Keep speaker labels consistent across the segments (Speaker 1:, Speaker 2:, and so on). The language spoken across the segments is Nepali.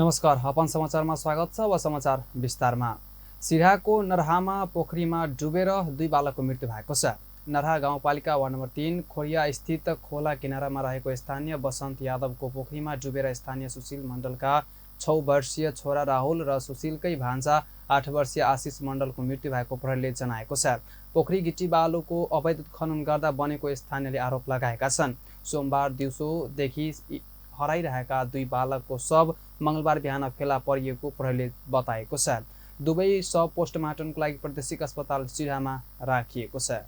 Speaker 1: नमस्कार, अपन समाचारमा स्वागत छ। अब समाचार विस्तारमा। सिराहाको नरहामा पोखरीमा डुबेर 2 बालकको मृत्यु भएको छ। नरहा गाउँपालिका वार्ड नम्बर 3 खोरिया स्थित खोला किनारामा रहेको स्थानीय बसन्त यादवको पोखरीमा डुबेर स्थानीय सुशील मण्डलका 6 वर्षीय छोरा राहुल र सुशीलकै भान्जा 8 वर्षीय आशिष मण्डलको मृत्यु भएको प्रहरीले जनाएको छ। पोखरी गिटी बालुको अवैध खनन गर्दा बनेको स्थानीयले आरोप लगाएका छन्। सोमबार दिउँसोदेखि हराइरहेका 2 बालकको शव मंगलबार बिहान फेला परिएको प्रहरीले बताएको छ। दुवै शव पोस्टमार्टमको लागि प्रादेशिक अस्पताल सिराहामा राखिएको छ।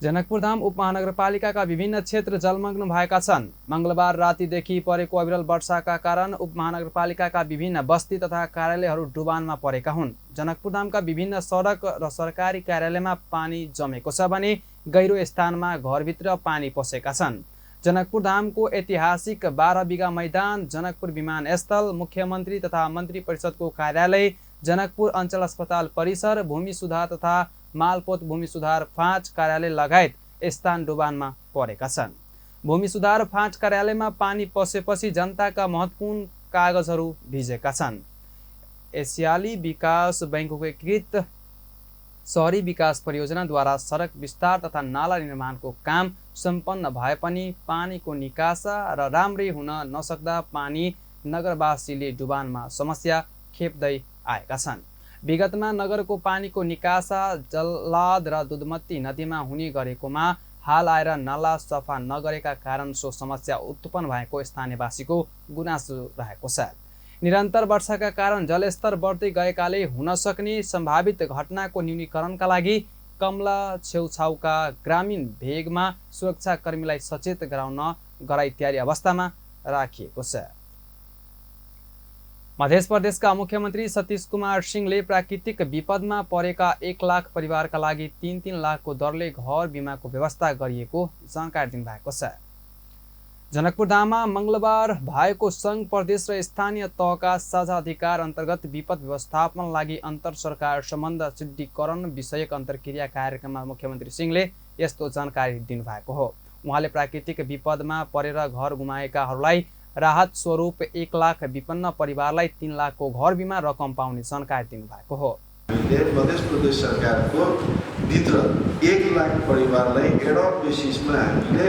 Speaker 1: जनकपुरधाम उपमहानगरपालिकाका विभिन्न क्षेत्र जलमग्न भएका छन्। मंगलबार रातिदेखि परेको अविरल वर्षाका कारण उपमहानगरपालिकाका विभिन्न बस्ती तथा कार्यालयहरू डुबानमा परेका हुन्। जनकपुरधामका विभिन्न सडक र सरकारी कार्यालयमा पानी जमेको छ भने गहिरो स्थानमा घरभित्र पानी पसेका छन्। जनकपुरधामको ऐतिहासिक 12 बिघा मैदान, जनकपुर विमानस्थल, मुख्यमन्त्री तथा मन्त्री परिषदको कार्यालय, जनकपुर अञ्चल अस्पताल परिसर, भूमि सुधार तथा मालपोत भूमि सुधार फाँच कार्यालय लगायत स्थान डुबानमा परेका छन्। भूमि सुधार फाँच कार्यालयमा पानी पसेपछि जनताका महत्त्वपूर्ण कागजहरू भिजेका छन्। एसियाली विकास बैंकको एकीकृत शहरी विकास परियोजनाद्वारा सडक विस्तार तथा नाला निर्माणको काम सम्पन्न भए पनि पानीको निकासा र राम्रै हुन नसक्दा पानी नगरवासीले डुबानमा समस्या खेप्दै आएका छन्। विगतमा नगरको पानीको निकासा जल्लाद र दुधमती नदीमा हुने गरेकोमा हाल आएर नाला सफा नगरेका कारण सो समस्या उत्पन्न भएको स्थानीयवासीको गुनासो रहेको छ। निरन्तर वर्षाका कारण जलस्तर बढ्दै गएकाले हुन सक्ने सम्भावित घटनाको न्यूनीकरणका लागि कमला छेउछाउका ग्रामीण भेगमा सुरक्षाकर्मीलाई सचेत गराई तयारी अवस्थामा राखिएको छ। मध्य प्रदेशका मुख्यमन्त्री सतीश कुमार सिंहले प्राकृतिक विपदमा परेका 1 लाख परिवारका लागि 3-3 लाखको दरले घर बिमाको व्यवस्था गरिएको जानकारी दिनुभएको छ। जनकपुरधाममा मंगलबार भएको संघ प्रदेश र स्थानीय तहका साझा अधिकार अन्तर्गत विपद व्यवस्थापन लागि अन्तर सरकार सम्बन्ध सिद्धिकरण विषयक अन्तर्क्रिया कार्यक्रममा मुख्यमन्त्री सिंहले यस्तो जानकारी दिनुभएको हो। उहाँले प्राकृतिक विपदमा परेर घर गुमाएकाहरूलाई राहत स्वरूप 1 लाख विपन्न परिवारलाई 3 लाखको घर बिमा रकम पाउने जानकारी दिनुभएको हो।
Speaker 2: मध्य प्रदेश सरकारको भित्र 1 लाख परिवारलाई एडप बेसिसमा हामीले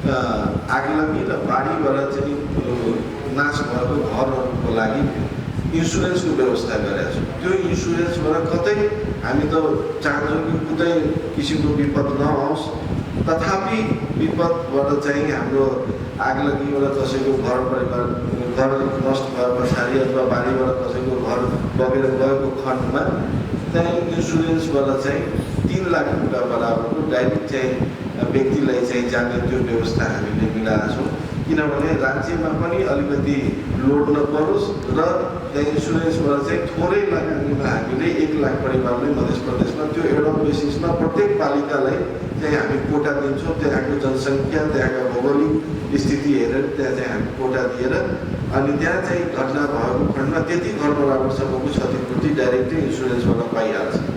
Speaker 2: आगलगी र बाढीबाट चाहिँ नाश भएको घरहरूको लागि इन्सुरेन्सको व्यवस्था गरेका छौँ। त्यो इन्सुरेन्सबाट कतै हामी त चाहन्छौँ कि कुनै किसिमको विपद नआओस्, तथापि विपदबाट चाहिँ हाम्रो आगलगीबाट कसैको घर परिवार घर नष्ट भए पछाडि अथवा बाढीबाट कसैको घर बगेर गएको खण्डमा चाहिँ इन्सुरेन्सबाट चाहिँ 3 लाख रुपियाँ बराबरको डाइरेक्ट चाहिँ व्यक्तिलाई चाहिँ जाने त्यो व्यवस्था हामीले मिलाएका छौँ। किनभने राज्यमा पनि अलिकति लोड नपरोस् र त्यहाँ इन्सुरेन्सबाट चाहिँ थोरै लगानीमा हामीले 1 लाख परिवारलाई मध्य प्रदेशमा त्यो एडप बेसिसमा प्रत्येक पालिकालाई चाहिँ हामी कोटा दिन्छौँ। त्यहाँको जनसङ्ख्या, त्यहाँका भौगोलिक स्थिति हेरेर त्यहाँ चाहिँ हामी कोटा दिएर अनि त्यहाँ चाहिँ घटना भएको खण्डमा त्यति घर बराबरसम्मको क्षतिपूर्ति डाइरेक्टली इन्सुरेन्सबाट पाइहाल्छ।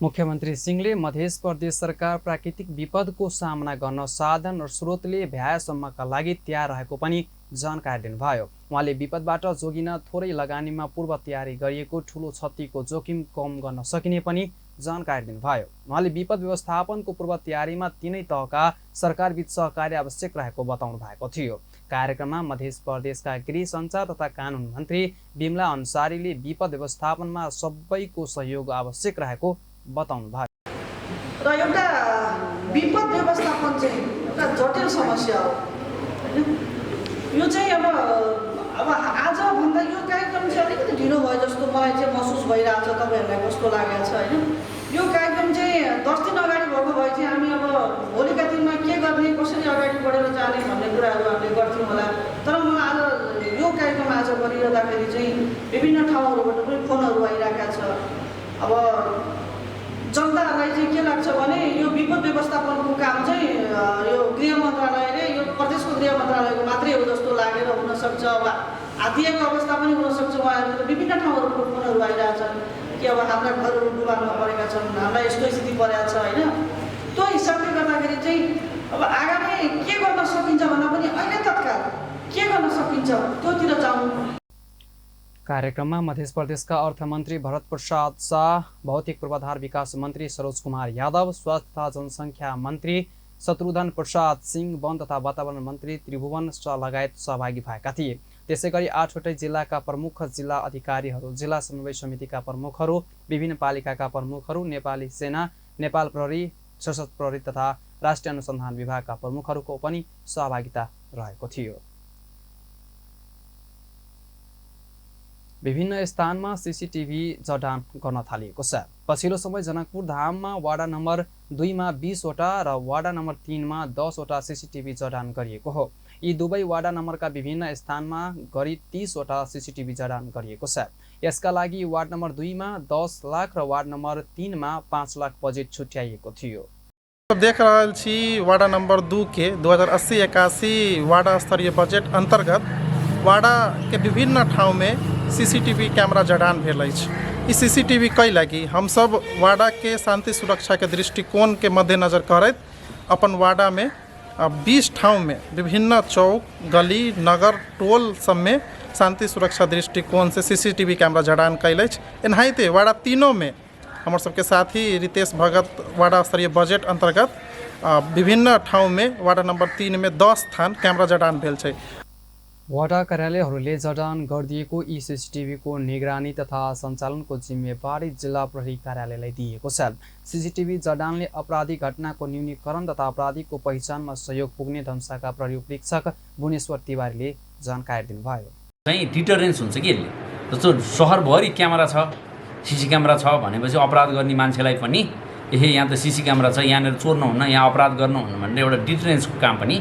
Speaker 1: मुख्यमन्त्री सिंहले मध्य प्रदेश सरकार प्राकृतिक विपदको सामना गर्न साधन र स्रोतले भ्याएसम्मका लागि तयार रहेको पनि जानकारी दिनुभयो। उहाँले विपदबाट जोगिन थोरै लगानीमा पूर्व तयारी गरिएको ठूलो क्षतिको जोखिम कम गर्न सकिने पनि जानकारी दिनुभयो। उहाँले विपद व्यवस्थापनको पूर्व तयारीमा 3 तहका सरकारबीच सहकार्य आवश्यक रहेको बताउनु भएको थियो। कार्यक्रममा मध्य प्रदेशका गृह सञ्चार तथा कानुन मन्त्री बिमला अन्सारीले विपद व्यवस्थापनमा सबैको सहयोग आवश्यक रहेको बताउनु भयो।
Speaker 3: र एउटा विपद व्यवस्थापन चाहिँ एउटा जटिल समस्या हो। यो चाहिँ अब आजभन्दा यो कार्यक्रम चाहिँ अलिकति ढिलो भयो जस्तो मलाई चाहिँ महसुस भइरहेको छ। तपाईँहरूलाई कस्तो लागेको छ होइन? यो कार्यक्रम चाहिँ 10 दिन अगाडि भएको भए चाहिँ हामी अब भोलिका दिनमा के गर्ने, कसरी अगाडि बढेर जाने भन्ने कुराहरू हामीले गर्थ्यौँ होला। तर मलाई आज यो कार्यक्रम आज गरिरहँदाखेरि चाहिँ विभिन्न ठाउँहरूबाट पनि फोनहरू आइरहेका छ। अब जनताहरूलाई चाहिँ के लाग्छ भने यो विपद व्यवस्थापनको काम चाहिँ यो गृह मन्त्रालयले, यो प्रदेशको गृह मन्त्रालयको मात्रै हो जस्तो लागेर हुनसक्छ। अब हातिएको अवस्था पनि हुनसक्छ। उहाँहरूको विभिन्न ठाउँहरूको फोनहरू आइरहेछन् कि अब हाम्रा घरहरू डुबानमा परेका छन्, हामीलाई यस्तो स्थिति परेको छ होइन। त्यो हिसाबले गर्दाखेरि चाहिँ अब आगामी के गर्न सकिन्छ भन्दा पनि अहिले तत्काल के गर्न सकिन्छ त्योतिर जाउँ।
Speaker 1: कार्यक्रममा मध्य प्रदेशका अर्थमन्त्री भरत प्रसाद शाह, भौतिक पूर्वाधार विकास मन्त्री सरोज कुमार यादव, स्वास्थ्य तथा जनसङ्ख्या मन्त्री शत्रुघ्न प्रसाद सिंह, वन तथा वातावरण मन्त्री त्रिभुवन शाह लगायत सहभागी भएका थिए। त्यसैगरी 8वटै जिल्लाका प्रमुख जिल्ला अधिकारीहरू, जिल्ला समन्वय समितिका प्रमुखहरू, विभिन्न पालिकाका प्रमुखहरू, नेपाली सेना, नेपाल प्रहरी, सशस्त्र प्रहरी तथा राष्ट्रिय अनुसन्धान विभागका प्रमुखहरूको पनि सहभागिता रहेको थियो। विभिन्न स्थानमा सीसीटीभी जडान गर्न थालिएको छ। पछिल्लो समय जनकपुर धाममा वाडा नम्बर 2 मा 20 वटा र वाडा नम्बर 3 मा 10 वटा सीसीटीभी जडान गरिएको हो। यी दुवै वाडा नम्बरका विभिन्न स्थानमा गरी 30 वटा सीसीटीभी जडान गरिएको छ। यसका लागि वार्ड नम्बर 2 मा 10 लाख र वार्ड नम्बर 3 मा 5 लाख बजेट छुट्याइएको थियो।
Speaker 4: देख रहल छी वार्ड नंबर 2 के 2080-81 वार्ड स्तरीय बजट अंतर्गत वार्ड के विभिन्न ठाउँ में सीसीटीवी कैमरा जडान भेल अछि। ई सीसीटीवी कई लगी हम सब वार्ड के शांति सुरक्षा के दृष्टिकोण के मद्देनजर करैत अपन वार्ड में 20 ठाउँ में विभिन्न चौक, गली, नगर, टोल सब में शांति सुरक्षा दृष्टिकोण से सीसीटीवी कैमरा जडान कैल अछि। एनाहिते वार्ड 3 में हमर सबके साथी रितेश भगत वार्ड स्तरीय बजट अंतर्गत विभिन्न ठाउँ में वार्ड नंबर 3 में 10 स्थान कैमरा जडान भेल छै।
Speaker 1: वडा कार्यालयहरूले जडान गरिदिएको यी सीसीटीभीको निगरानी तथा सञ्चालनको जिम्मेवारी जिल्ला प्रहरी कार्यालयलाई दिएको छ। सीसीटीभी जडानले आपराधिक घटनाको न्यूनीकरण तथा अपराधीको पहिचानमा सहयोग पुग्ने धनुषाका प्रहरी उपरीक्षक भुवनेश्वर तिवारीले जानकारी दिनुभयो।
Speaker 5: चाहिँ डिटरेन्स हुन्छ कि यसले, जस्तो सहरभरि क्यामेरा छ, सीसी क्यामेरा छ भनेपछि अपराध गर्ने मान्छेलाई पनि यहाँ त सीसी क्यामेरा छ, यहाँनिर चोर नहुन्न, यहाँ अपराध गर्नुहुन्न भनेर एउटा डिटरेन्सको काम पनि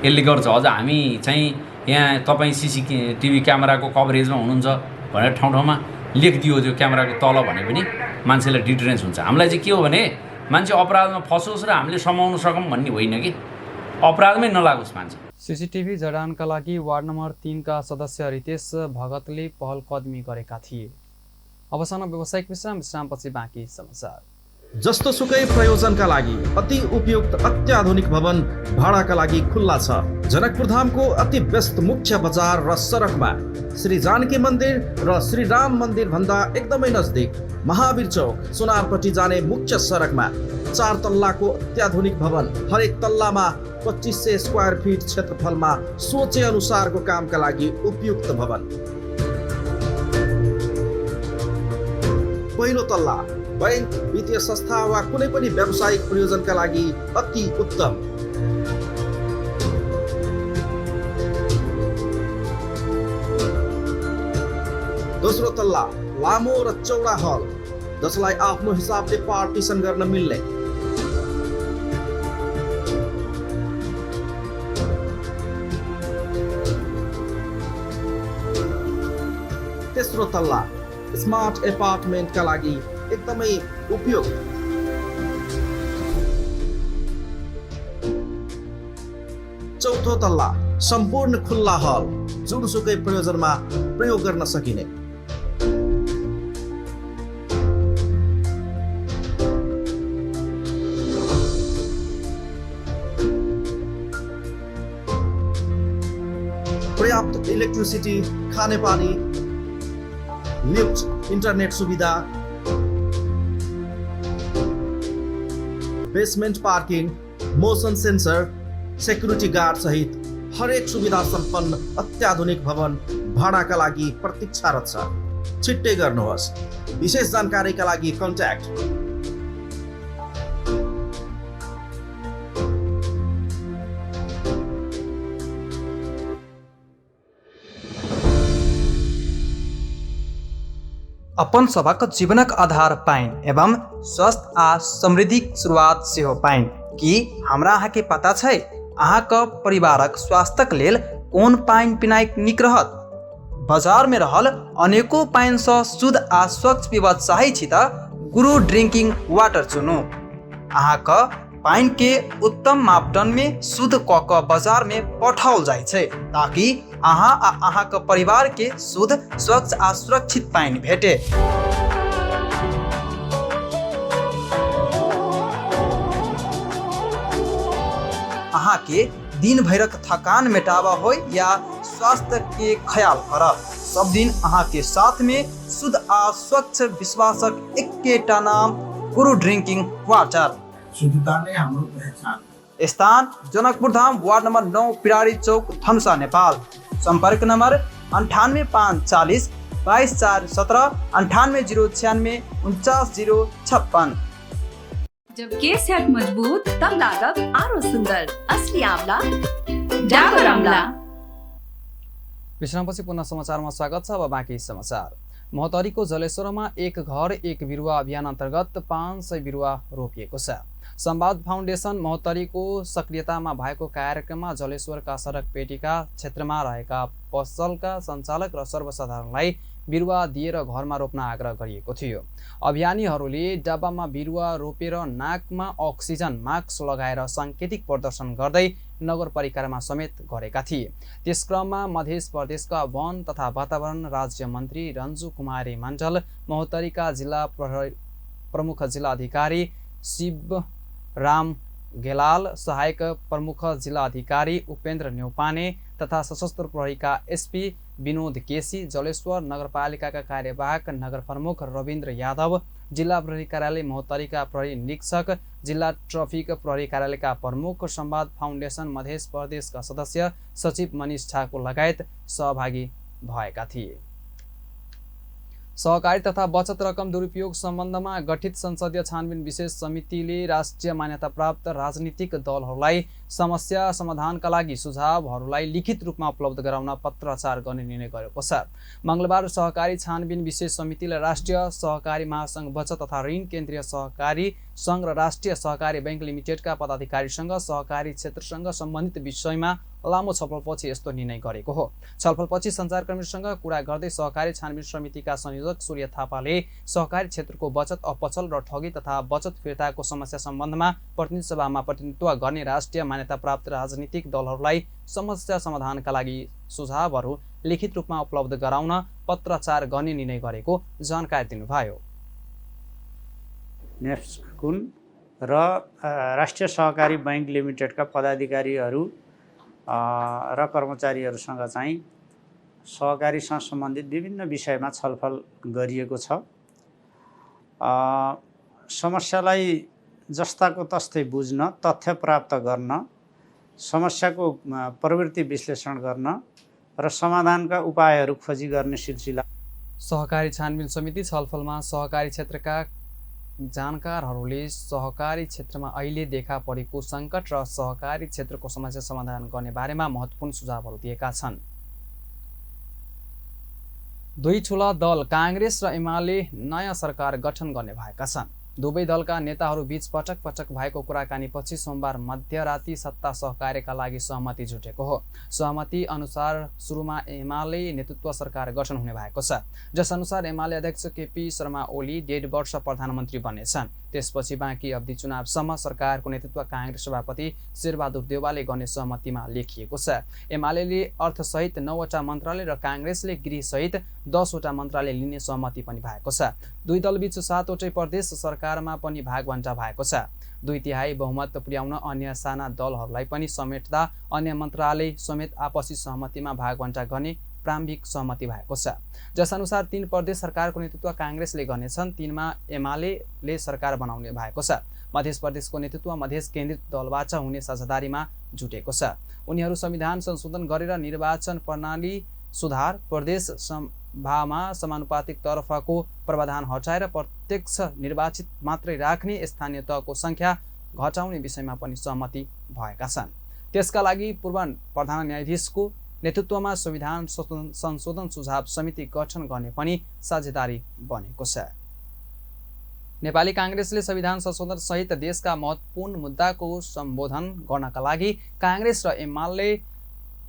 Speaker 5: यसले गर्छ। अझ हामी चाहिँ यहाँ तपाईँ सीसीटीभी क्यामेराको कभरेजमा हुनुहुन्छ भनेर ठाउँ ठाउँमा लेखिदियो त्यो क्यामेराको तल भने पनि मान्छेलाई डिटरेन्स हुन्छ। हामीलाई चाहिँ के हो भने मान्छे अपराधमा फसोस् र हामीले समाउन सकौँ भन्ने होइन कि अपराधमै नलागोस् मान्छे।
Speaker 1: सीसीटीभी जडानका लागि वार्ड नम्बर 3 का सदस्य रितेश भगतले पहल कदमी गरेका थिए। अवसान व्यावसायिक विश्रामपछि बाँकी समाचार।
Speaker 6: जस्तो सुकै प्रयोजनका लागि अति उपयुक्त अत्याधुनिक भवन भाडाका लागि खुल्ला छ। जनकपुर धामको अति व्यस्त मुख्य बजार र सडकमा श्री जानकी मन्दिर र श्री राम मन्दिर भन्दा एकदमै नजदिक महावीर चौक सुनारपट्टि जाने मुख्य सडकमा 4 तल्लाको अत्याधुनिक भवन, हरेक तल्लामा 2500 स्क्वायर फिट क्षेत्रफलमा सोचे अनुसारको कामका लागि उपयुक्त भवन। पहिलो तल्ला बैंक, वित्तीय संस्था वा कुनै पनि व्यावसायिक प्रयोजनका लागि अति उत्तम। दोस्रो तल्ला लामो र चौडा हल, जसलाई आफ्नो हिसाबले पार्टिसन गर्न मिल्ने। तेस्रो तल्ला स्मार्ट एपार्टमेन्टका लागि एकदमै उपयुक्त। चौथो तल्ला सम्पूर्ण खुल्ला हल, जुनसुकै प्रयोजनमा प्रयोग गर्न सकिने। पर्याप्त इलेक्ट्रिसिटी, खाने पानी, लिफ्ट, इन्टरनेट सुविधा, basement parking, motion sensor, security guard सहित हरेक सुविधा सम्पन्न अत्याधुनिक भवन भाडाका लागि प्रतीक्षारत छ। छिट्टै गर्नुहोस्। विशेष जानकारीका लागि कन्ट्याक्ट
Speaker 1: अपन सबक जीवनक आधार पाइन एवं स्वस्थ आ समृद्धिक शुरुआत सेहो पाइन कि हमरा अहाँके पता छै अहाँके परिवारक स्वास्थ्यक लेल कोन पाइन पिनाइ नीक रहत। बाजार में रहल अनेको पाइन सँ शुद्ध आ स्वच्छ पीबऽ चाहै छी त गुरु ड्रिंकिंग वाटर चुनू। अहाँके पाइन के उत्तम मापदंड में शुद्ध क के बाजार में पठाओल जाइ छै ताकि अहाँ आ अहाँके परिवार के शुद्ध, स्वच्छ आ सुरक्षित पाइन भेटे। अहाँ के दिन भरक थकान मेटाबा हो या स्वास्थ्य के ख्याल करब, सब दिन अहाँ के साथ में शुद्ध आ स्वच्छ विश्वासक एकेटा नाम गुरु ड्रिंकिंग वाटर।
Speaker 7: शुद्धता नै हाम्रो पहचान।
Speaker 1: स्थान जनकपुर धाम, वार्ड नंबर 9, पिरारी चौक, धनुषा, नेपाल। संपर्क नंबर 98540 22417, 98096 49056।
Speaker 8: जब केस सेहत मजबूत तब लागत आरो सुंदर। असली आंवला डाबर आंवला।
Speaker 1: विश्रामपछि पुनः समाचारमा स्वागत छ। अब बाँकी समाचार। महोत्तरीको जलेश्वरमा एक घर एक बिरुवा अभियान अन्तर्गत 500 बिरुवा रोपिएको छ। संवाद फाउन्डेसन महोत्तरीको सक्रियतामा भएको कार्यक्रममा जलेश्वरका सडक पेटीका क्षेत्रमा रहेका पसलका सञ्चालक र सर्वसाधारणलाई बिरुवा दिएर घरमा रोप्न आग्रह गरिएको थियो। अभियानीहरूले डब्बामा बिरुवा रोपेर नाकमा अक्सिजन मास्क लगाएर साङ्केतिक प्रदर्शन गर्दै नगरपालिकामा समेत गरेका थिए। त्यस क्रममा मध्य प्रदेशका वन तथा वातावरण राज्य मन्त्री रन्जु कुमारी मण्डल, महोत्तरीका जिल्ला प्रमुख जिल्ला अधिकारी शिवराम गेलाल, सहायक प्रमुख जिल्ला अधिकारी उपेन्द्र न्यौपाने तथा सशस्त्र प्रहरीका एसपी विनोद केसी, जलेश्वर नगरपालिकाका कार्यवाहक नगर प्रमुख रविन्द्र यादव, जिल्ला प्रहरी कार्यालय महोत्तरीका प्रहरी निरीक्षक, जिल्ला ट्राफिक प्रहरी कार्यालयका प्रमुख, संवाद फाउन्डेसन मध्य प्रदेशका सदस्य सचिव मनिष ठाकुर लगायत सहभागी भएका थिए। सहकारी तथा बचत रकम दुरुपयोग सम्बन्धमा गठित संसदीय छानबिन विशेष समितिले राष्ट्रिय मान्यता प्राप्त राजनीतिक दलहरूलाई समस्या समाधानका लागि सुझावहरूलाई लिखित रूपमा उपलब्ध गराउन पत्राचार गर्ने निर्णय गरेको छ। मंगलबार सहकारी छानबिन विशेष समितिले राष्ट्रिय सहकारी महासंघ बचत तथा ऋण केन्द्रीय सहकारी संघ र राष्ट्रिय सहकारी बैंक लिमिटेडका पदाधिकारीसँग सहकारी क्षेत्रसँग सम्बन्धित विषयमा लामो छलफलपछि यस्तो निर्णय गरेको हो। छलफलपछि सञ्चारकर्मीसँग कुरा गर्दै सहकारी छानबिन समितिका संयोजक सूर्य थापाले सहकारी क्षेत्रको बचत अपचल र ठगी तथा बचत फिर्ताको समस्या सम्बन्धमा प्रतिनिधि सभामा प्रतिनिधित्व गर्ने राष्ट्रिय मान्यता प्राप्त राजनीतिक दलहरूलाई समस्या समाधानका लागि सुझावहरू लिखित रूपमा उपलब्ध गराउन पत्राचार गर्ने निर्णय गरेको जानकारी दिनुभयो।
Speaker 9: नेफ्सकुन र राष्ट्रिय सहकारी बैंक लिमिटेडका पदाधिकारीहरू र कर्मचारीहरूसँग चाहिँ सहकारीसँग सम्बन्धित विभिन्न विषयमा छलफल गरिएको छ। समस्यालाई जस्ताको तस्तै बुझ्न, तथ्य प्राप्त गर्न, समस्याको प्रवृत्ति विश्लेषण गर्न र समाधानका उपायहरू खोजी गर्ने सिलसिला।
Speaker 1: सहकारी छानबिन समिति छलफलमा सहकारी क्षेत्रका जानकारहरूले सहकारी क्षेत्रमा अहिले देखा परेको सङ्कट र सहकारी क्षेत्रको समस्या समाधान गर्ने बारेमा महत्त्वपूर्ण सुझावहरू दिएका छन्। दुई ठूला दल कांग्रेस र एमाले नयाँ सरकार गठन गर्ने भएका छन्। दुवै दलका नेताहरू बीच पटक पटक भएको कुराकानीपछि सोमबार मध्यराती सत्ता सहकार्यका लागि सहमति जुटेको हो। सहमति अनुसार सुरुमा एमाले नेतृत्व सरकार गठन हुने भएको छ, जस अनुसार एमाले अध्यक्ष केपी शर्मा ओली 1.5 वर्ष प्रधानमन्त्री बन्नेछन्। त्यसपछि बाँकी अवधि चुनावसम्म सरकारको नेतृत्व कांग्रेस सभापति शेरबहादुर देउवाले गर्ने सहमतिमा लेखिएको छ। एमाले अर्थसहित 9वटा मन्त्रालय र कांग्रेसले गृहसहित 10वटा मन्त्रालय लिने सहमति पनि भएको छ। दुई दलबीच 7वटै प्रदेश सरकारमा पनि भागबण्टा भएको छ। 2/3 बहुमत पुर्याउन अन्य साना दलहरूलाई पनि समेट्दा अन्य मन्त्रालय समेत आपसी सहमतिमा भागबण्टा गर्ने प्रारम्भिक सहमति भएको छ। जस अनुसार 3 प्रदेश सरकारको नेतृत्व कांग्रेसले गर्नेछन्, 3मा एमाले सरकार बनाउने भएको छ। मध्य प्रदेशको नेतृत्व मध्य केन्द्रित दलबाट हुने साझेदारीमा जुटेको छ। उनीहरू संविधान संशोधन गरेर निर्वाचन प्रणाली सुधार, प्रदेश सभामा समानुपातिक तर्फको प्रावधान हटाएर प्रत्यक्ष निर्वाचित मात्रै राख्ने, स्थानीय तहको संख्या घटाउने विषयमा पनि सहमति भएका छन्। त्यसका लागि पूर्व प्रधान न्यायाधीशको नेतृत्वमा संविधान संशोधन सुझाव समिति गठन गर्ने पनि साझेदारी बनेको छ। नेपाली कांग्रेसले संविधान संशोधन सहित देशका महत्त्वपूर्ण मुद्दाको सम्बोधन गर्नका लागि कांग्रेस र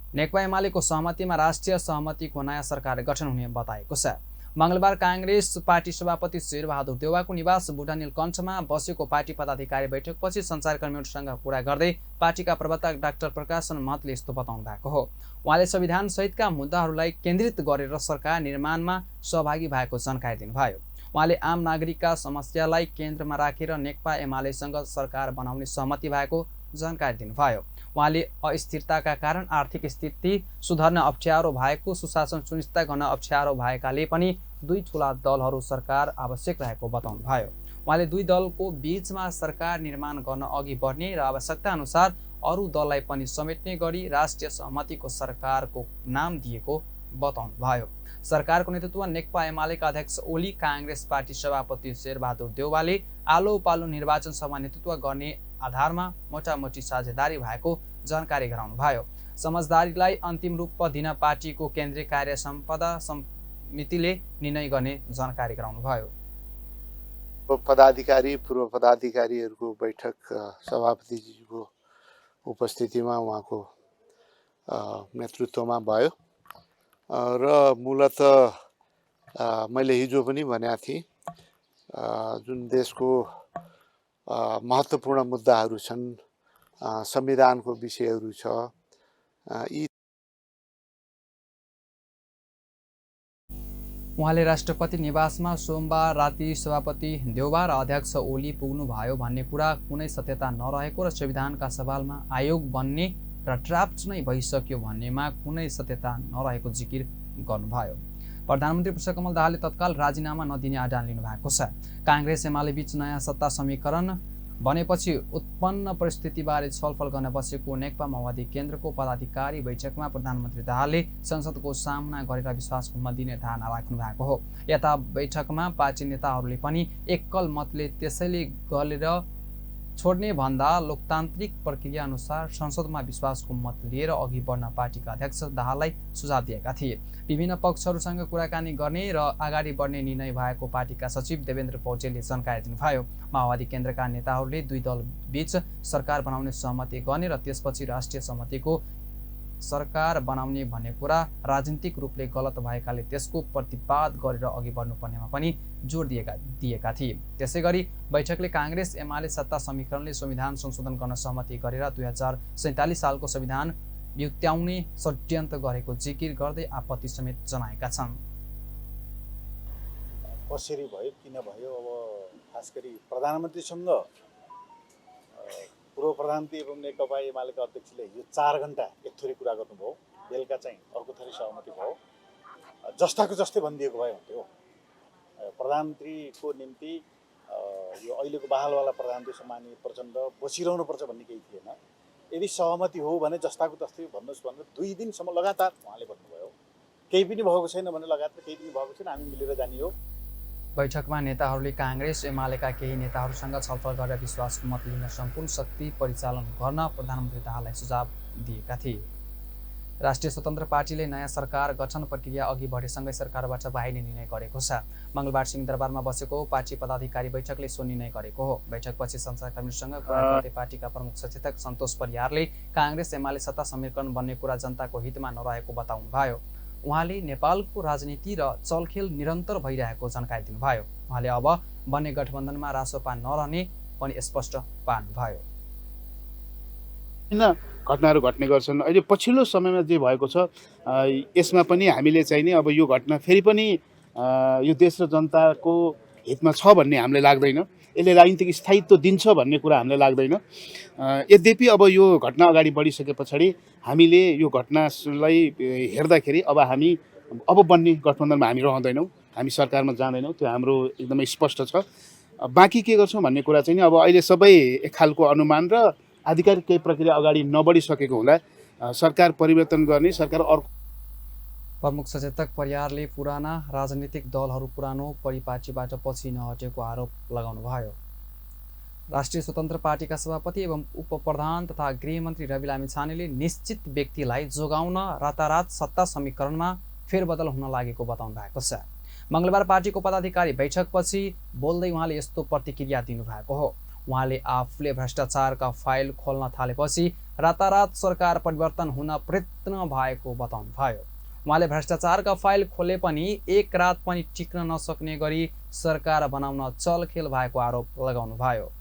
Speaker 1: नेकपा एमालेको सहमतिमा राष्ट्रिय सहमतिको नयाँ सरकार गठन हुने बताएको छ। मंगलबार कांग्रेस पार्टी सभापति शेरबहादुर देउवाको निवास बुढा नीलकण्ठमा बसेको पार्टी पदाधिकारी बैठकपछि सञ्चारकर्मीहरूसँग कुरा गर्दै पार्टीका प्रवक्ता डाक्टर प्रकाशन महतले यस्तो बताउनु भएको हो। उहाँले संविधान सहितका मुद्दाहरूलाई केन्द्रित गरेर सरकार निर्माणमा सहभागी भएको जानकारी दिनुभयो। उहाँले आम नागरिकका समस्यालाई केन्द्रमा राखेर नेकपा एमालेसँग सरकार बनाउने सहमति भएको जानकारी दिनुभयो। उहाँले अस्थिरताका कारण आर्थिक स्थिति सुधार्न अप्ठ्यारो भएको, सुशासन सुनिश्चित गर्न अप्ठ्यारो भएकाले पनि दुई ठूला दलहरू सरकार आवश्यक रहेको बताउनुभयो। उहाँले दुई दलको बीचमा सरकार निर्माण गर्न अघि बढ्ने र आवश्यकता अनुसार अरू दललाई पनि समेट्ने गरी राष्ट्रिय सहमतिको सरकारको नाम दिएको बताउनुभयो। सरकारको नेतृत्व नेकपा एमालेका अध्यक्ष ओली, काङ्ग्रेस पार्टी सभापति शेरबहादुर देउवाले आलो पालो निर्वाचन सभा नेतृत्व गर्ने आधारमा मोटामोटी साझेदारी भएको जानकारी गराउनुभयो। समझदारीलाई अन्तिम रूप दिन पार्टीको केन्द्रीय कार्य सम्पदा समितिले निर्णय गर्ने जानकारी गराउनुभयो।
Speaker 10: पदाधिकारी पूर्व पदाधिकारीहरूको बैठक सभापतिजीको उपस्थितिमा उहाँको नेतृत्वमा भयो र मूलत मैले हिजो पनि भनेको थिएँ, जुन देशको महत्त्वपूर्ण मुद्दाहरू छन्, संविधानको विषयहरू छ, यी
Speaker 1: उहाँले राष्ट्रपति निवासमा सोमबार राति सभापति देउवा र अध्यक्ष ओली पुग्नुभयो भन्ने कुरा कुनै सत्यता नरहेको र संविधानका सवालमा आयोग बन्ने र ड्राफ्ट नै भइसक्यो भन्नेमा कुनै सत्यता नरहेको जिकिर गर्नुभयो। प्रधानमन्त्री पुष्पकमल दाहालले तत्काल राजीनामा नदिने आह्वान लिनुभएको छ। काङ्ग्रेस एमाले बीच नयाँ सत्ता समीकरण बनेपछि उत्पन्न परिस्थितिबारे छलफल गर्न बसेको नेकपा माओवादी केन्द्रको पदाधिकारी बैठकमा प्रधानमन्त्री दाहालले संसदको सामना गरेर विश्वासको मत दिने धारणा राख्नु भएको हो। यता बैठकमा पार्टी नेताहरूले पनि एकल मतले त्यसैले गरेर छोड्ने भन्दा लोकतान्त्रिक प्रक्रिया अनुसार संसदमा विश्वासको मत लिएर अघि बढ्न पार्टीका अध्यक्ष दाहाललाई सुझाव दिएका थिए। विभिन्न पक्षहरूसँग कुराकानी गर्ने र अगाडि बढ्ने निर्णय भएको पार्टीका सचिव देवेन्द्र पौडेलले जानकारी दिनुभयो। माओवादी केन्द्रका नेताहरूले दुई दल बीच सरकार बनाउने सहमति गर्ने र त्यसपछि राष्ट्रिय सहमतिको सरकार बनाउने भन्ने कुरा राजनीतिक रूपले गलत भएकाले त्यसको प्रतिवाद गरेर अघि बढ्नुपर्नेमा पनि जोड दिएका थिए। त्यसैगरी बैठकले काङ्ग्रेस एमाले सत्ता समीकरणले संविधान संशोधन गर्न सहमति गरेर 2047 सालको संविधान युक्त्याउने षड्यन्त्र गरेको जिकिर गर्दै आपत्ति समेत जनाएका छन्।
Speaker 11: कसरी भयो, किन भयो, अब खास गरी प्रधानमन्त्रीसँग पूर्व प्रधानमन्त्री एवं नेकपा एमालेका अध्यक्षले यो 4 घण्टा एक थोरै कुरा गर्नुभयो, बेलुका चाहिँ अर्को थरी सहमति भयो। जस्ताको जस्तै भनिदिएको भए हुन्थ्यो। प्रधानमन्त्रीको निम्ति यो अहिलेको बहालवाला प्रधानमन्त्री सम्माननीय प्रचण्ड बसिरहनुपर्छ भन्ने केही थिएन। यदि सहमति हो भने जस्ताको तस्तै भन्नुहोस् भनेर 2 दिनसम्म लगातार उहाँले भन्नुभयो। केही पनि भएको छैन भने लगातार केही पनि भएको छैन, हामी मिलेर जाने हो।
Speaker 1: बैठकमा नेताहरूले काङ्ग्रेस एमालेका केही नेताहरूसँग छलफल गरेर विश्वासको मत लिन सम्पूर्ण शक्ति परिचालन गर्न प्रधानमन्त्री दाहाललाई सुझाव दिएका थिए। राष्ट्रिय स्वतन्त्र पार्टीले नयाँ सरकार गठन प्रक्रिया अघि बढेसँगै सरकारबाट बाहिरिने निर्णय गरेको छ। मङ्गलबार सिंहदरबारमा बसेको पार्टी पदाधिकारी बैठकले सो निर्णय गरेको हो। बैठकपछि सञ्चारकर्मीसँग कुरा गर्दै पार्टीका प्रमुख सचेतक सन्तोष परियारले काङ्ग्रेस एमाले सत्ता समीकरण बन्ने कुरा जनताको हितमा नरहेको बताउनुभयो। उहाँले नेपालको राजनीति र चलखेल निरन्तर भइरहेको जानकारी दिनुभयो। उहाँले अब बन्ने गठबन्धनमा रासोपा नरहने पनि स्पष्ट पार्नुभयो।
Speaker 12: घटनाहरू घट्ने गर्छन्। अहिले पछिल्लो समयमा जे भएको छ यसमा पनि हामीले चाहिँ नि अब यो घटना फेरि पनि यो देश र जनताको हितमा छ भन्ने हामीलाई लाग्दैन। यसले राजनीतिक स्थायित्व दिन्छ भन्ने कुरा हामीलाई लाग्दैन। यद्यपि अब यो घटना अगाडि बढिसके पछाडि हामीले यो घटनालाई हेर्दाखेरि अब बन्ने गठबन्धनमा हामी रहँदैनौँ, हामी सरकारमा जाँदैनौँ, त्यो हाम्रो एकदमै स्पष्ट छ। बाँकी के गर्छौँ भन्ने कुरा चाहिँ नि अब अहिले सबै एक खालको अनुमान र आधिकारिक केही प्रक्रिया अगाडि नबढिसकेको हुँदा सरकार परिवर्तन गर्ने, सरकार अर्को।
Speaker 1: प्रमुख सचेतक परियारले पुराना राजनीतिक दलहरू पुरानो परिपाटीबाट पछि नहटेको आरोप लगाउनुभयो। राष्ट्रिय स्वतन्त्र पार्टीका सभापति एवं उपप्रधान तथा गृहमन्त्री रवि लामिछानेले निश्चित व्यक्तिलाई जोगाउन रातारात सत्ता समीकरणमा फेरबदल हुन लागेको बताउनु भएको छ। मङ्गलबार पार्टीको पदाधिकारी बैठकपछि बोल्दै उहाँले यस्तो प्रतिक्रिया दिनुभएको हो। उहाँले आफूले भ्रष्टाचारका फाइल खोल्न थालेपछि रातारात सरकार परिवर्तन हुन प्रयत्न भएको बताउनुभयो। उहाँले भ्रष्टाचारका फाइल खोले पनि एक रात पनि टिक्न नसक्ने गरी सरकार बनाउन चलखेल भएको आरोप लगाउनुभयो।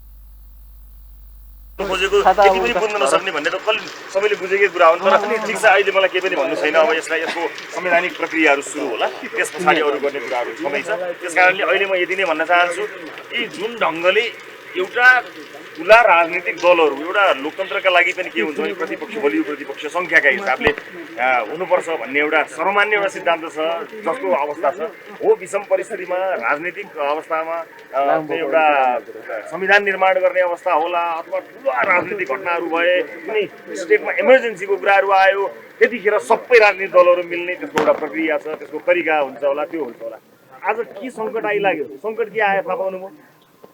Speaker 13: खोजेको केही पनि बुझ्न नसक्ने भन्ने त सबैले बुझेकै कुरा हो नि, तर पनि ठिक छ अहिले मलाई केही पनि भन्नु छैन। अब यसलाई यसको संवैधानिक प्रक्रियाहरू सुरु होला, त्यस पछाडि अरू गर्ने कुराहरू छँदैछ। त्यस कारणले अहिले म यति नै भन्न चाहन्छु कि जुन ढङ्गले एउटा ठुला राजनीतिक दलहरू एउटा लोकतन्त्रका लागि पनि के हुन्छ भने प्रतिपक्ष बलियो प्रतिपक्ष सङ्ख्याका हिसाबले हुनुपर्छ भन्ने एउटा सर्वमान्य एउटा सिद्धान्त छ, जस्तो अवस्था छ। हो विषम परिस्थितिमा राजनीतिक अवस्थामा एउटा संविधान निर्माण गर्ने अवस्था होला अथवा ठुला राजनीतिक घटनाहरू भए, कुनै स्टेटमा इमर्जेन्सीको कुराहरू आयो, त्यतिखेर सबै राजनीतिक दलहरू मिल्ने त्यसको एउटा प्रक्रिया छ, त्यसको तरिका हुन्छ होला, त्यो हुन्छ होला। आज के सङ्कट आइलाग्यो? सङ्कट के आयो थाहा पाउनुभयो?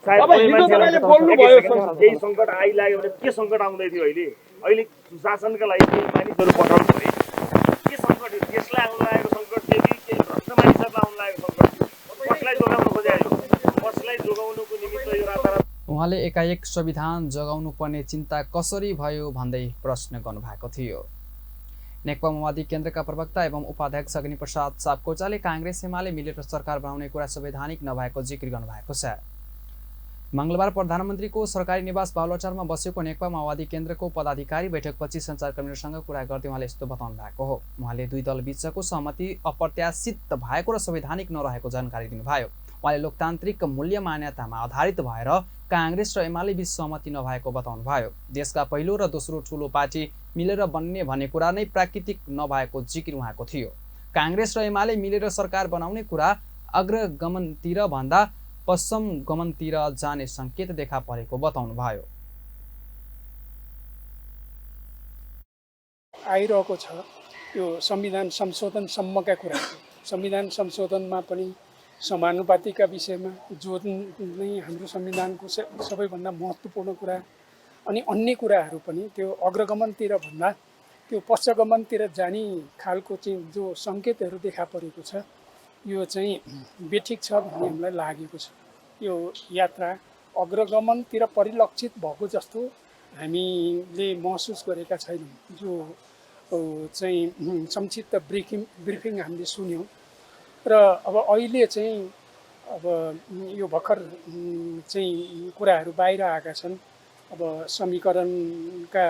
Speaker 13: सायद केही सङ्कट आइलाग्यो भने के सङ्कट आउँदै थियो? अहिले सुशासनका लागि केही मानिसहरू पठाउनु पऱ्यो। के सङ्कट हो? देशलाई आउनु लागेको सङ्कट थियो कि केही भ्रष्ट मानिसहरूलाई आउनु लागेको सङ्कट? कसलाई जोगाउनु खोज्यो? कसलाई जोगाउनुको निमित्त यो रातारात?
Speaker 1: उहाँले एकाएक संविधान जोगाउनु पर्ने चिन्ता कसरी भयो भन्दै प्रश्न गर्नुभएको थियो। नेकपा माओवादी केन्द्रका प्रवक्ता एवं उपाध्यक्ष अग्निप्रसाद सापकोटाले काङ्ग्रेस एमाले मिलेर सरकार बनाउने कुरा संवैधानिक नभएको जिकिर गर्नुभएको छ। मंगलबार प्रधानमन्त्रीको सरकारी निवास बालुवाटारमा बसेको नेकपा माओवादी केन्द्रको पदाधिकारी बैठकपछि सञ्चारकर्मीहरूसँग कुरा गर्दै उहाँले यस्तो बताउनु भएको हो। उहाँले दुई दल बीचको सहमति अप्रत्याशित भएको र संवैधानिक नरहेको जानकारी दिनुभयो। उहाँले लोकतान्त्रिक मूल्य मान्यतामा आधारित भएर काङ्ग्रेस र एमाले बीच सहमति नभएको बताउनुभयो। देशका पहिलो र दोस्रो ठूलो पार्टी मिलेर बन्ने भन्ने कुरा नै प्राकृतिक नभएको जिकिर उहाँको थियो। काङ्ग्रेस र एमाले मिलेर सरकार बनाउने कुरा अग्रगमनतिर भन्दा पश्चिमगमनतिर जाने संकेत देखा परेको बताउनुभयो।
Speaker 14: आइरहेको छ यो संविधान संशोधनसम्मका कुरा। संविधान संशोधनमा पनि समानुपातिका विषयमा जो नै हाम्रो संविधानको सबैभन्दा महत्त्वपूर्ण कुरा, अनि अन्य कुराहरू पनि त्यो अग्रगमनतिर भन्दा त्यो पश्चगमनतिर जाने खालको चाहिँ जो सङ्केतहरू देखा परेको छ, यो चाहिँ बेठिक छ भन्ने हामीलाई लागेको छ। यो यात्रा अग्रगमनतिर परिलक्षित भएको जस्तो हामीले महसुस गरेका छैनौँ। जो चाहिँ संक्षिप्त ब्रिफिङ हामीले सुन्यौँ र अब अहिले चाहिँ अब यो भर्खर चाहिँ कुराहरू बाहिर आएका छन्। अब समीकरणका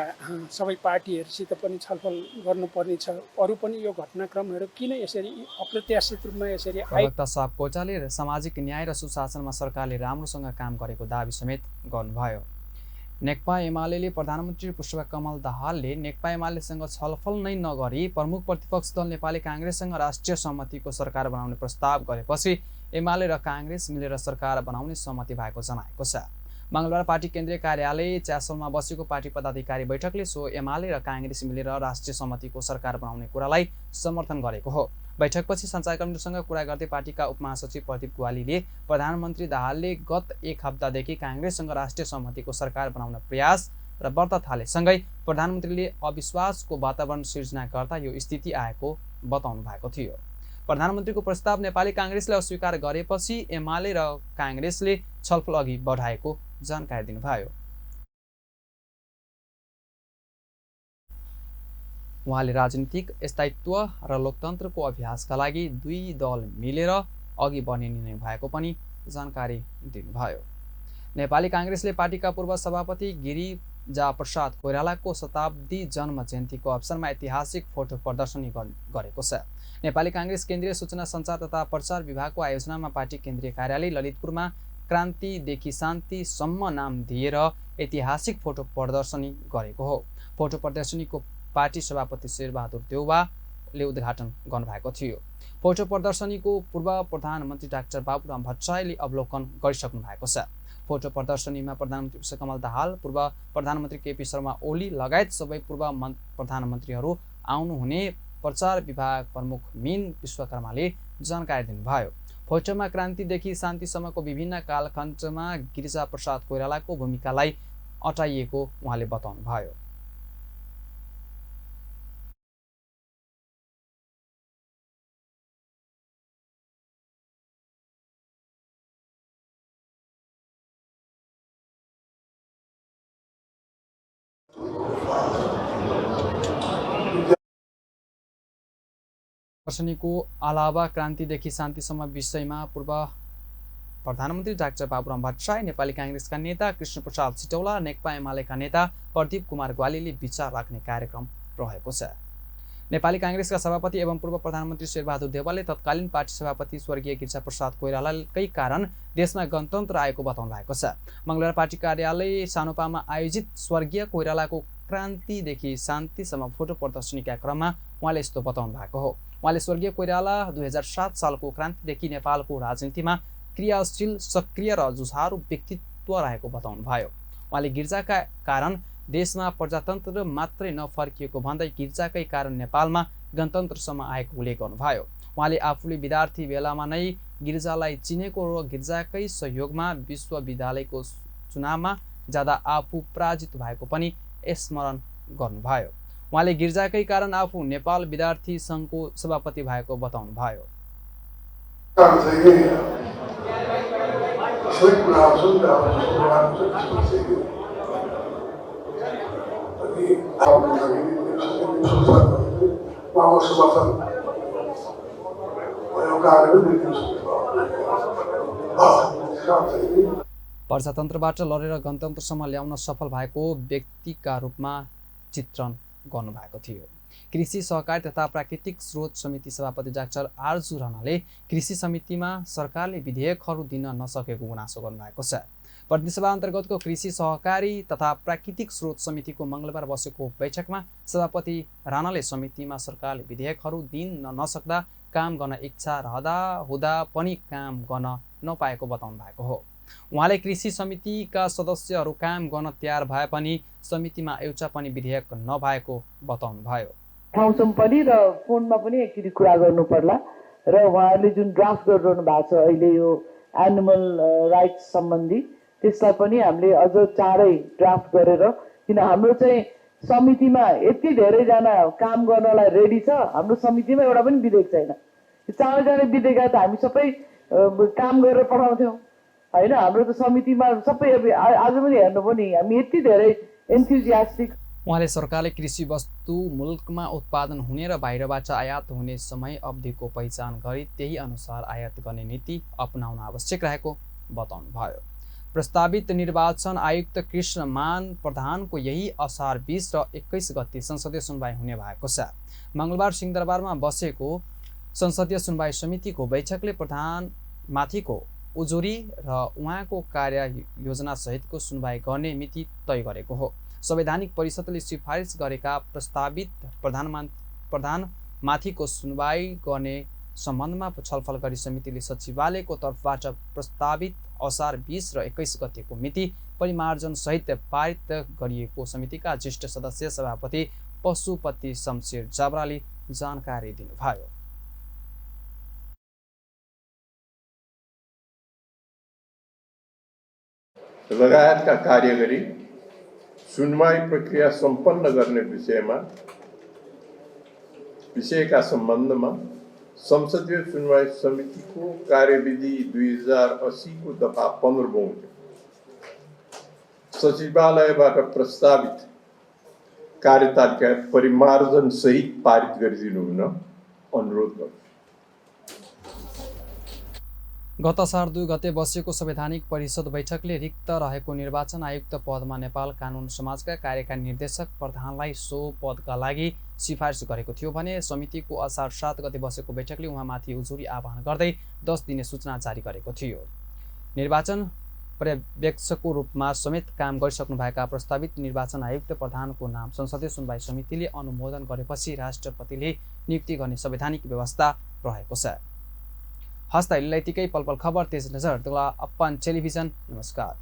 Speaker 14: सबै पार्टीहरूसित पनि छलफल गर्नुपर्ने छ। अरू पनि यो घटनाक्रमहरू किन यसरी अप्रत्याशित रूपमा यसरी
Speaker 1: प्रवक्ता सापकोटाले सामाजिक न्याय र सुशासनमा सरकारले राम्रोसँग काम गरेको दाबी समेत गर्नुभयो। नेकपा एमाले प्रधानमन्त्री पुष्पकमल दाहालले नेकपा एमालेसँग छलफल नै नगरी प्रमुख प्रतिपक्ष दल नेपाली काङ्ग्रेससँग राष्ट्रिय सहमतिको सरकार बनाउने प्रस्ताव गरेपछि एमाले र काङ्ग्रेस मिलेर सरकार बनाउने सहमति भएको जनाएको छ। मंगलबार पार्टी केन्द्रीय कार्यालय च्यासलमा बसेको पार्टी पदाधिकारी बैठकले सो एमाले र काङ्ग्रेस मिलेर राष्ट्रिय सहमतिको सरकार बनाउने कुरालाई समर्थन गरेको हो। बैठकपछि सञ्चारकर्मीहरूसँग कुरा गर्दै पार्टीका उपमहासचिव प्रदीप ग्वालीले प्रधानमन्त्री दाहालले गत एक हप्तादेखि काङ्ग्रेससँग राष्ट्रिय सहमतिको सरकार बनाउन प्रयास र व्रत थालेसँगै प्रधानमन्त्रीले अविश्वासको वातावरण सिर्जना गर्दा यो स्थिति आएको बताउनु भएको थियो। प्रधानमन्त्रीको प्रस्ताव नेपाली काङ्ग्रेसले अस्वीकार गरेपछि एमाले र काङ्ग्रेसले छलफल अघि बढाएको जानकारी दिनुभयो। उहाँले राजनीतिक स्थायित्व र लोकतन्त्रको अभ्यासका लागि दुई दल मिलेर अघि बढ्ने निर्णय भएको पनि जानकारी दिनुभयो। नेपाली काङ्ग्रेसले पार्टीका पूर्व सभापति गिरिजा प्रसाद कोइरालाको शताब्दी जन्म जयन्तीको अवसरमा ऐतिहासिक फोटो प्रदर्शनी गरेको छ। नेपाली काङ्ग्रेस केन्द्रीय सूचना सञ्चार तथा प्रचार विभागको आयोजनामा पार्टी केन्द्रीय कार्यालय ललितपुरमा क्रान्तिदेखि शान्तिसम्म नाम दिएर ऐतिहासिक फोटो प्रदर्शनी गरेको हो। फोटो प्रदर्शनीको पार्टी सभापति शेरबहादुर देउवाले उद्घाटन गर्नुभएको थियो। फोटो प्रदर्शनीको पूर्व प्रधानमन्त्री डाक्टर बाबुराम भट्टराईले अवलोकन गरिसक्नु भएको छ। फोटो प्रदर्शनीमा प्रधानमन्त्री पुष्पकमल दाहाल, पूर्व प्रधानमन्त्री केपी शर्मा ओली लगायत सबै पूर्व प्रधानमन्त्रीहरू आउनुहुने प्रचार विभाग प्रमुख मीन विश्वकर्माले जानकारी दिनुभयो। फोटोमा क्रान्तिदेखि शान्तिसम्मको विभिन्न कालखण्डमा गिरिजा प्रसाद कोइरालाको भूमिकालाई अटाइएको उहाँले बताउनुभयो। प्रदर्शनीको अलावा क्रान्तिदेखि शान्तिसम्म विषयमा पूर्व प्रधानमन्त्री डाक्टर बाबुराम भट्टराई, नेपाली काङ्ग्रेसका नेता कृष्णप्रसाद सिटौला, नेकपा एमालेका नेता प्रदीप कुमार ग्वालीले विचार राख्ने कार्यक्रम रहेको छ। नेपाली काङ्ग्रेसका सभापति एवं पूर्व प्रधानमन्त्री शेरबहादुर देउवाले तत्कालीन पार्टी सभापति स्वर्गीय गिरिजाप्रसाद कोइरालाकै कारण देशमा गणतन्त्र आएको बताउनु भएको छ। मङ्गलबार पार्टी कार्यालय सानुपामा आयोजित स्वर्गीय कोइरालाको क्रान्तिदेखि शान्तिसम्म फोटो प्रदर्शनीका क्रममा उहाँले यस्तो बताउनु भएको हो। उहाँले स्वर्गीय कोइराला 2007 सालको क्रान्तिदेखि नेपालको राजनीतिमा क्रियाशील, सक्रिय र जुझारु व्यक्तित्व रहेको बताउनु भयो। उहाँले गिर्जाका कारण देशमा प्रजातन्त्र मात्रै नफर्किएको भन्दै गिर्जाकै कारण नेपालमा गणतन्त्रसम्म आएको उल्लेख गर्नुभयो। उहाँले आफूले विद्यार्थी बेलामा नै गिर्जालाई चिनेको र गिर्जाकै सहयोगमा विश्वविद्यालयको चुनावमा जाँदा आफू पराजित भएको पनि स्मरण गर्नुभयो। उहाँले गिर्जाकै कारण आफू नेपाल विद्यार्थी सङ्घको सभापति भएको बताउनु भयो। प्रजातन्त्रबाट लडेर गणतन्त्रसम्म ल्याउन सफल भएको व्यक्तिका रूपमा चित्रण गर्नुभएको थियो। कृषि सहकारी तथा प्राकृतिक स्रोत समिति सभापति डाक्टर आरजु राणाले कृषि समितिमा सरकारले विधेयकहरू दिन नसकेको गुनासो गर्नुभएको छ। प्रतिनिधि सभा अन्तर्गतको कृषि सहकारी तथा प्राकृतिक स्रोत समितिको मङ्गलबार बसेको बैठकमा सभापति राणाले समितिमा सरकारले विधेयकहरू दिन नसक्दा काम गर्न इच्छा रहँदा हुँदा पनि काम गर्न नपाएको बताउनु भएको हो। उहाँले कृषि समितिका सदस्यहरू काम गर्न तयार भए पनि समितिमा एउटा पनि विधेयक नभएको बताउनु भयो।
Speaker 15: ठाउँसम्म पनि र फोनमा पनि एकचोटि कुरा गर्नु पर्ला र उहाँहरूले जुन ड्राफ्ट गरिरहनु भएको छ अहिले यो एनिमल राइट्स सम्बन्धी, त्यसलाई पनि हामीले अझ चाँडै ड्राफ्ट गरेर, किन हाम्रो चाहिँ समितिमा यति धेरैजना काम गर्नलाई रेडी छ, हाम्रो समितिमा एउटा पनि विधेयक छैन। चाँडै विधेयक त हामी सबै काम गरेर पठाउँथ्यौँ होइन। हाम्रो त समितिमा सबै आज पनि हेर्नु पनि हामी यति धेरै एन्थुजियास्टिक।
Speaker 1: उहाँले सरकारले कृषि वस्तु मुल्कमा उत्पादन हुने र बाहिरबाट आयात हुने समय अवधिको पहिचान गरी त्यही अनुसार आयात गर्ने नीति अपनाउन आवश्यक रहेको बताउनु भयो। प्रस्तावित निर्वाचन आयुक्त कृष्णमान प्रधानको यही असार 20 र 21 गते संसदीय सुनवाई हुने भएको छ। मङ्गलबार सिंहदरबारमा बसेको संसदीय सुनवाई समितिको बैठकले प्रधानमाथिको उजुरी र उहाँको कार्य योजना सहितको सुनवाई गर्ने मिति तय गरेको हो। संवैधानिक परिषदले सिफारिस गरेका प्रस्तावित प्रधानमाथिको सुनवाई गर्ने सम्बन्धमा छलफल गरी समितिले सचिवालयको तर्फबाट प्रस्तावित असार 20 र 21 गतेको मिति परिमार्जन सहित पारित गरिएको समितिका ज्येष्ठ सदस्य सभापति पशुपति शमशेर जाबराले जानकारी दिनुभयो।
Speaker 16: लगायतका कार्य गरी सुनवाई प्रक्रिया सम्पन्न गर्ने विषयका सम्बन्धमा संसदीय सुनवाई समितिको कार्यविधि 2080 को दफा 15 बमोजिम सचिवालयबाट प्रस्तावित कार्यतालिका परिमार्जन सहित पारित गरिदिनु हुन अनुरोध गर्छु।
Speaker 1: गत असार 2 गते बसेको संवैधानिक परिषद बैठकले रिक्त रहेको निर्वाचन आयुक्त पदमा नेपाल कानुन समाजका कार्यकारी निर्देशक प्रधानलाई सो पदका लागि सिफारिस गरेको थियो भने समितिको असार 7 गते बसेको बैठकले उहाँमाथि उजुरी आह्वान गर्दै 10 दिने सूचना जारी गरेको थियो। निर्वाचन पर्यवेक्षकको रूपमा समेत काम गरिसक्नुभएका प्रस्तावित निर्वाचन आयुक्त प्रधानको नाम संसदीय सुनवाई समितिले अनुमोदन गरेपछि राष्ट्रपतिले नियुक्ति गर्ने संवैधानिक व्यवस्था रहेको छ। हस्त यतिकै पल पल खबर तेज नजर दला अपन टेलिभिजन। नमस्कार।